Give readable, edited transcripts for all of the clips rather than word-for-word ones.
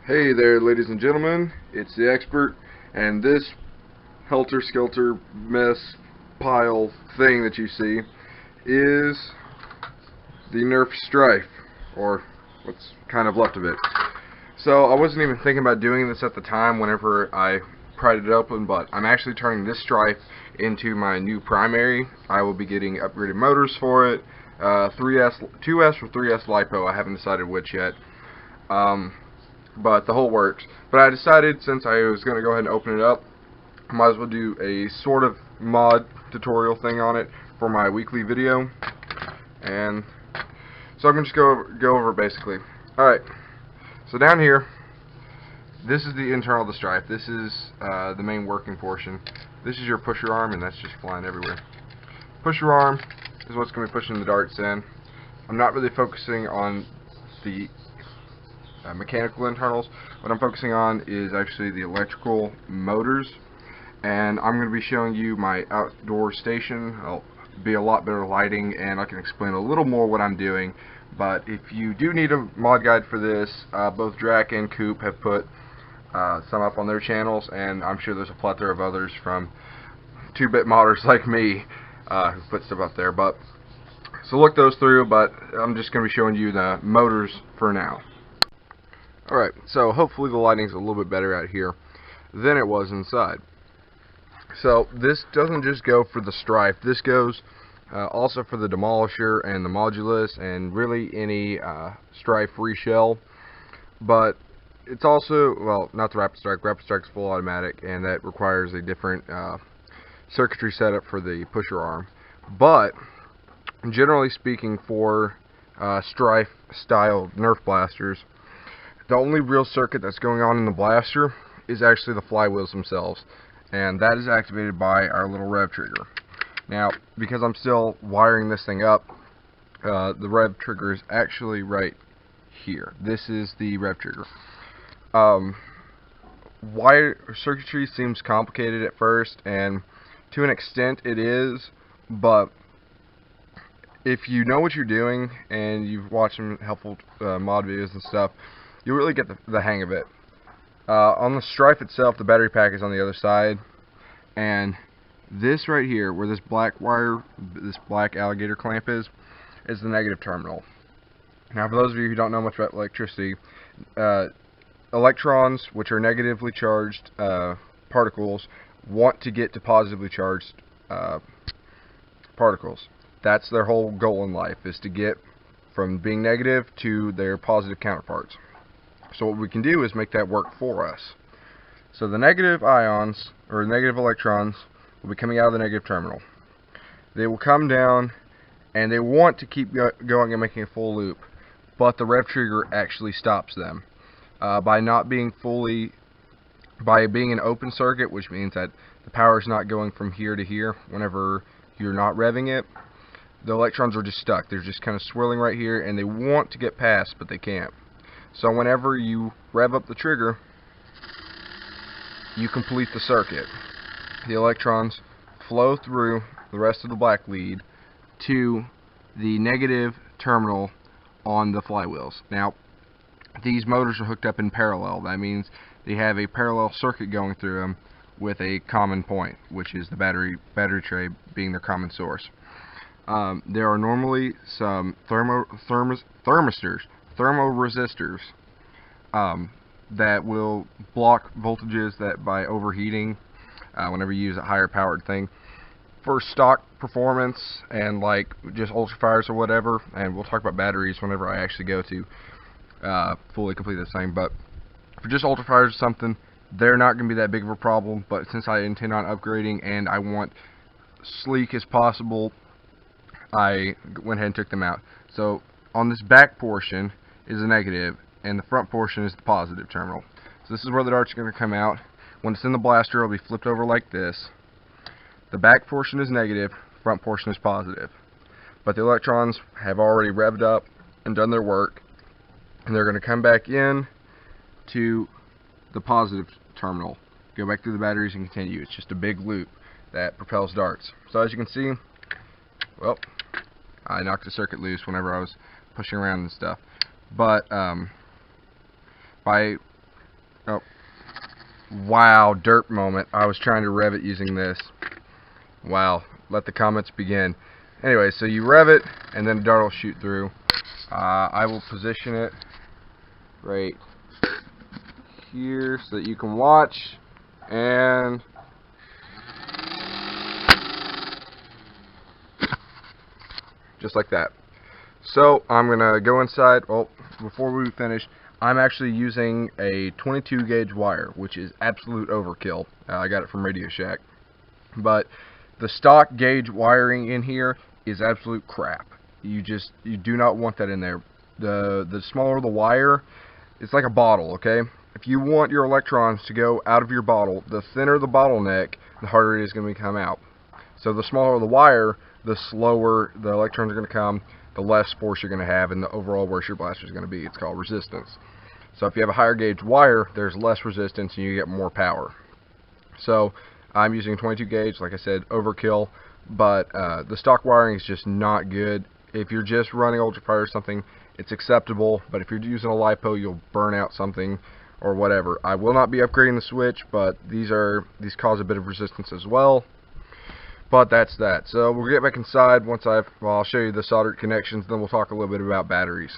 Hey there, ladies and gentlemen, it's the expert, and this helter-skelter mess pile thing that you see is the Nerf Strife, or what's kind of left of it. So I wasn't even thinking about doing this at the time whenever I pried it open, but I'm actually turning this Strife into my new primary. I will be getting upgraded motors for it, 2S or 3S LiPo, I haven't decided which yet. But the whole works. But I decided, since I was going to go ahead and open it up, I might as well do a sort of mod tutorial thing on it for my weekly video. And so I'm going to just go over it basically. Alright, so down here, this is the internal of the Strife. This is the main working portion. This is your pusher arm, and that's just flying everywhere. Pusher arm is what's going to be pushing the darts in. I'm not really focusing on the mechanical internals. What I'm focusing on is actually the electrical motors, and I'm going to be showing you my outdoor station. I'll be a lot better lighting, and I can explain a little more what I'm doing. But if you do need a mod guide for this, both Drac and Coop have put some up on their channels, and I'm sure there's a plethora of others from 2-bit modders like me who put stuff up there. But so look those through, but I'm just going to be showing you the motors for now. Alright, so hopefully the lighting's a little bit better out here than it was inside. So this doesn't just go for the Strife, this goes also for the Demolisher and the Modulus and really any Strife reshell. But it's also, well, not the Rapid Strike. Rapid Strike's full automatic, and that requires a different circuitry setup for the pusher arm. But generally speaking, for Strife style Nerf blasters, the only real circuit that's going on in the blaster is actually the flywheels themselves, and that is activated by our little rev trigger. Now, because I'm still wiring this thing up, the rev trigger is actually right here. This is the rev trigger. Wire circuitry seems complicated at first, and to an extent it is, but if you know what you're doing and you've watched some helpful mod videos and stuff, you really get the hang of it. On the Strife itself, the battery pack is on the other side, and this right here, where this black wire, this black alligator clamp is the negative terminal. Now, for those of you who don't know much about electricity, electrons, which are negatively charged particles, want to get to positively charged particles. That's their whole goal in life, is to get from being negative to their positive counterparts. So what we can do is make that work for us. So the negative ions, or negative electrons, will be coming out of the negative terminal. They will come down, and they want to keep going and making a full loop, but the rev trigger actually stops them. By being an open circuit, which means that the power is not going from here to here whenever you're not revving it, the electrons are just stuck. They're just kind of swirling right here, and they want to get past, but they can't. So whenever you rev up the trigger, you complete the circuit. The electrons flow through the rest of the black lead to the negative terminal on the flywheels. Now, these motors are hooked up in parallel. That means they have a parallel circuit going through them with a common point, which is the battery tray being their common source. There are normally some thermoresistors that will block voltages that by overheating whenever you use a higher powered thing. For stock performance and like just ultrafires or whatever, and we'll talk about batteries whenever I actually go to fully complete this thing, but for just ultrafires or something, they're not going to be that big of a problem. But since I intend on upgrading and I want sleek as possible, I went ahead and took them out. So on this back portion is the negative, and the front portion is the positive terminal. So this is where the darts are going to come out. When it's in the blaster, it'll be flipped over like this. The back portion is negative, front portion is positive. But the electrons have already revved up and done their work, and they're going to come back in to the positive terminal, go back through the batteries and continue. It's just a big loop that propels darts. So as you can see, well, I knocked the circuit loose whenever I was pushing around and stuff. But by Oh, wow, derp moment. I was trying to rev it using this. Wow, let the comments begin. Anyway, so you rev it, and then the dart will shoot through. I will position it right here so that you can watch, and just like that. So I'm gonna go inside. Well, before we finish, I'm actually using a 22 gauge wire, which is absolute overkill. I got it from Radio Shack, but the stock gauge wiring in here is absolute crap. You do not want that in there. The smaller the wire, it's like a bottle, okay? If you want your electrons to go out of your bottle, the thinner the bottleneck, the harder it is going to come out. So the smaller the wire, the slower the electrons are going to come, the less force you're going to have, and the overall worse your blaster is going to be. It's called resistance. So if you have a higher gauge wire, there's less resistance and you get more power. So I'm using 22 gauge, like I said, overkill, but the stock wiring is just not good. If you're just running ultrafire or something, it's acceptable, but if you're using a LiPo, you'll burn out something or whatever. I will not be upgrading the switch, but these cause a bit of resistance as well. But that's that. So we'll get back inside once I'll show you the soldered connections, then we'll talk a little bit about batteries.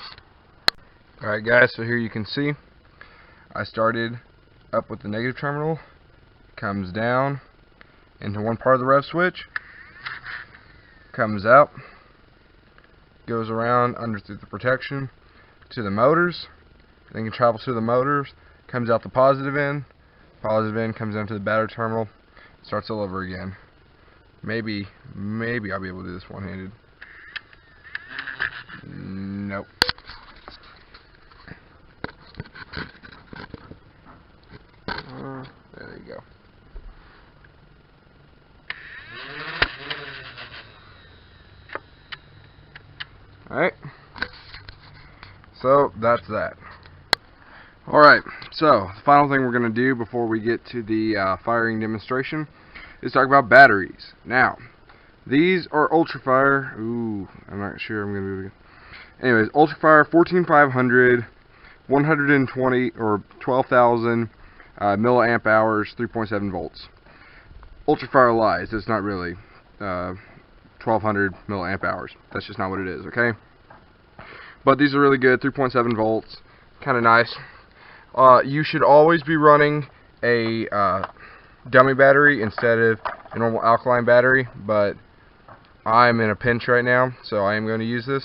Alright guys, so here you can see I started up with the negative terminal, comes down into one part of the rev switch, comes out, goes around under through the protection to the motors, then can travel to the motors, comes out the positive end comes down to the battery terminal, starts all over again. Maybe I'll be able to do this one-handed. Nope. There you go. Alright. So that's that. Alright, so the final thing we're going to do before we get to the firing demonstration is talk about batteries. Now, these are Ultrafire. Ooh, I'm not sure I'm going to do it again. Anyways, Ultrafire 14500, 120 or 12,000 milliamp hours, 3.7 volts. Ultrafire lies. It's not really 1200 milliamp hours. That's just not what it is, okay? But these are really good, 3.7 volts, kind of nice. You should always be running a dummy battery instead of a normal alkaline battery, but I'm in a pinch right now, so I am going to use this.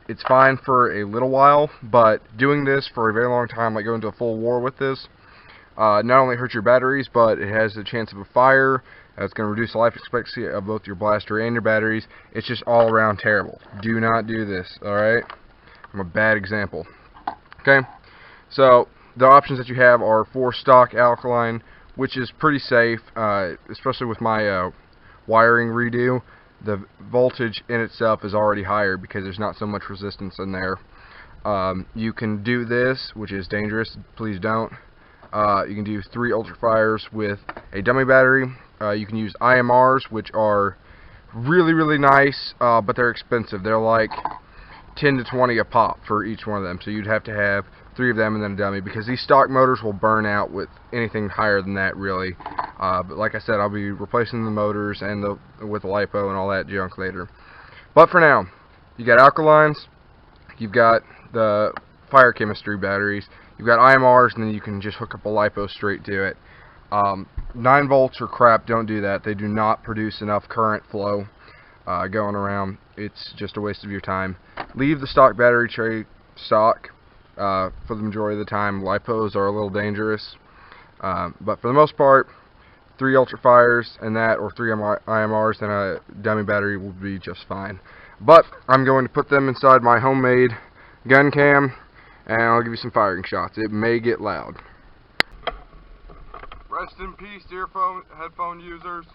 It's fine for a little while, but doing this for a very long time, like going to a full war with this, not only hurts your batteries, but it has a chance of a fire. It's going to reduce the life expectancy of both your blaster and your batteries. It's just all around terrible. Do not do this, alright? I'm a bad example. Okay, so the options that you have are for stock alkaline, which is pretty safe, especially with my wiring redo. The voltage in itself is already higher because there's not so much resistance in there. You can do this, which is dangerous. Please don't. You can do 3 Ultrafires with a dummy battery. You can use IMRs, which are really nice, but they're expensive. They're like 10 to 20 a pop for each one of them, so you'd have to have 3 of them and then a dummy, because these stock motors will burn out with anything higher than that, really. But like I said, I'll be replacing the motors and with the LiPo and all that junk later. But for now, you got alkalines, you've got the fire chemistry batteries, you've got IMRs, and then you can just hook up a LiPo straight to it. 9 volts are crap. Don't do that. They do not produce enough current flow going around. It's just a waste of your time. Leave the stock battery tray stock for the majority of the time. LiPos are a little dangerous, but for the most part, 3 Ultrafires and that, or 3 IMRs and a dummy battery will be just fine. But I'm going to put them inside my homemade gun cam, and I'll give you some firing shots. It may get loud. Rest in peace, headphone users.